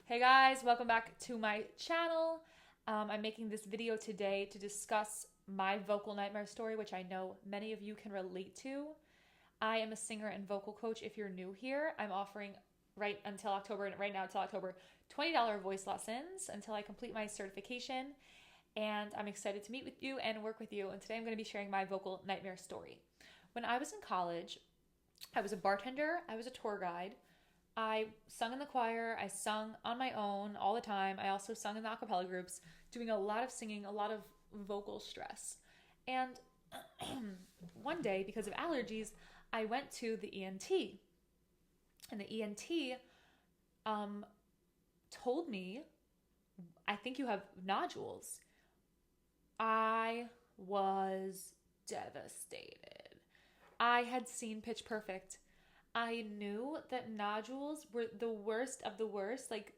Hey guys, welcome back to my channel. I'm making this video today to discuss my vocal nightmare story, which I know many of you can relate to. I am a singer and vocal coach. If you're new here, I'm offering right now until October, $20 voice lessons until I complete my certification. And I'm excited to meet with you and work with you. And today I'm going to be sharing my vocal nightmare story. When I was in college, I was a bartender, I was a tour guide. I sung in the choir. I sung on my own all the time. I also sung in the a cappella groups, doing a lot of singing, a lot of vocal stress. And one day, because of allergies, I went to the ENT. And the ENT um, told me, I think you have nodules. I was devastated. I had seen Pitch Perfect. I knew that nodules were the worst of the worst. Like,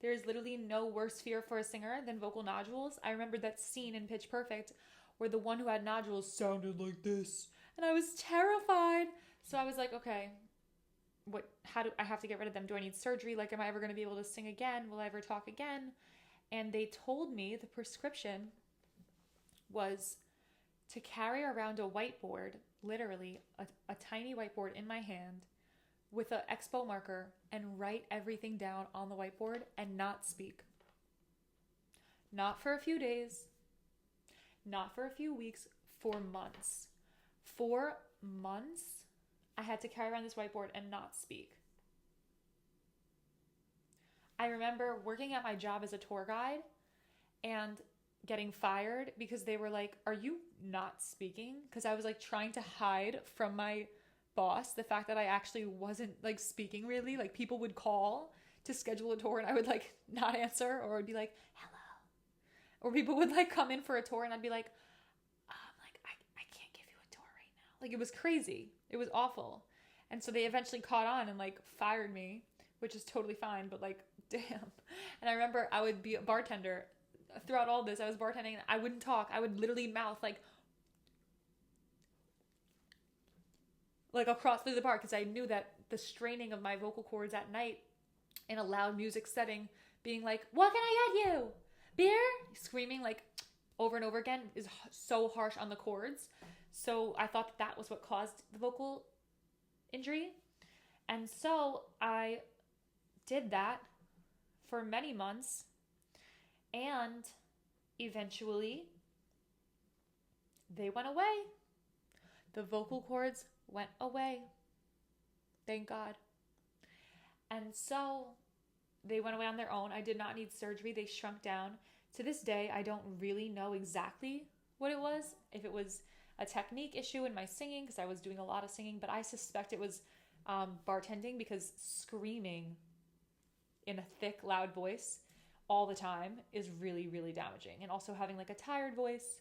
there's literally no worse fear for a singer than vocal nodules. I remember that scene in Pitch Perfect where the one who had nodules sounded like this. And I was terrified. So I was like, okay, how do I have to get rid of them? Do I need surgery? Like, am I ever going to be able to sing again? Will I ever talk again? And they told me the prescription was to carry around a whiteboard, literally a tiny whiteboard in my hand with an expo marker and write everything down on the whiteboard and not speak. Not for a few days, not for a few weeks, for months. 4 months, I had to carry around this whiteboard and not speak. I remember working at my job as a tour guide and getting fired because they were like, "Are you not speaking?" Because I was like trying to hide from my boss the fact that I actually wasn't like speaking really. Like, people would call to schedule a tour and I would like not answer, or I'd be like, "Hello." Or people would like come in for a tour and I'd be like, I can't give you a tour right now. Like, it was crazy. It was awful. And so they eventually caught on and like fired me, which is totally fine, but like, damn. And I remember I would be a bartender throughout all this. I was bartending and I wouldn't talk. I would literally mouth like across through the bar because I knew that the straining of my vocal cords at night in a loud music setting, being like, "What can I get you? Beer?" Screaming like over and over again is so harsh on the cords. So I thought that was what caused the vocal injury. And so I did that for many months, and eventually they went away. The vocal cords went away. Thank God. And so they went away on their own. I did not need surgery. They shrunk down. To this day, I don't really know exactly what it was. If it was a technique issue in my singing, because I was doing a lot of singing, but I suspect it was bartending, because screaming in a thick, loud voice all the time is really, really damaging. And also having like a tired voice,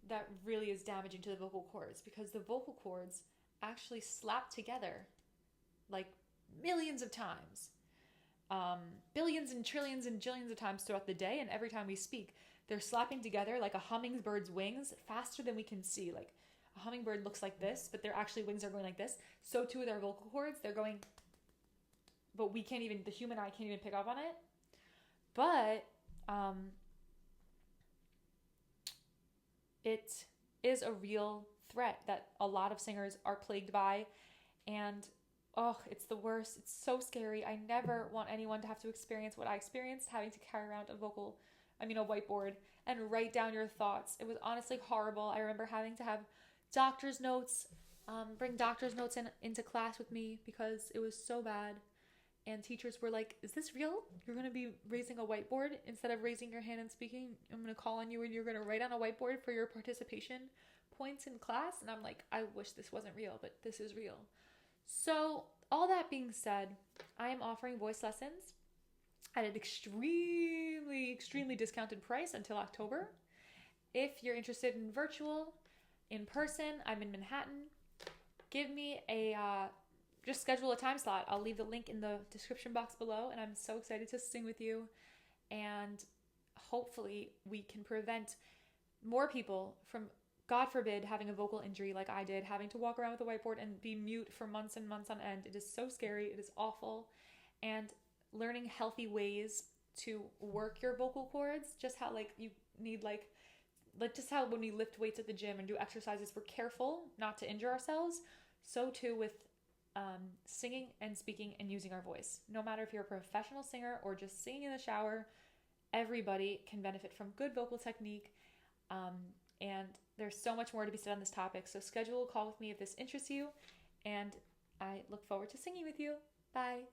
that really is damaging to the vocal cords, because the vocal cords actually slap together like millions of times, billions and trillions and jillions of times throughout the day. And every time we speak, they're slapping together like a hummingbird's wings faster than we can see. Like, a hummingbird looks like this, but their actually wings are going like this. So too with our vocal cords. They're going, but we can't even, the human eye can't even pick up on it. But it is a real threat that a lot of singers are plagued by. And oh, it's the worst. It's so scary. I never want anyone to have to experience what I experienced, having to carry around a whiteboard and write down your thoughts. It was honestly horrible. I remember having to have doctor's notes, bring doctor's notes into class with me because it was so bad. And teachers were like, "Is this real? You're going to be raising a whiteboard instead of raising your hand and speaking? I'm going to call on you and you're going to write on a whiteboard for your participation points in class." And I'm like, I wish this wasn't real, but this is real. So, all that being said, I am offering voice lessons at an extremely, extremely discounted price until October. If you're interested in virtual, in person, I'm in Manhattan. Give me just schedule a time slot. I'll leave the link in the description box below, and I'm so excited to sing with you. And hopefully we can prevent more people from, God forbid, having a vocal injury like I did, having to walk around with a whiteboard and be mute for months and months on end. It is so scary. It is awful. And learning healthy ways to work your vocal cords, just how like you need like just how when we lift weights at the gym and do exercises, we're careful not to injure ourselves. So too with singing and speaking and using our voice. No matter if you're a professional singer or just singing in the shower, everybody can benefit from good vocal technique. And there's so much more to be said on this topic. So schedule a call with me if this interests you. And I look forward to singing with you. Bye.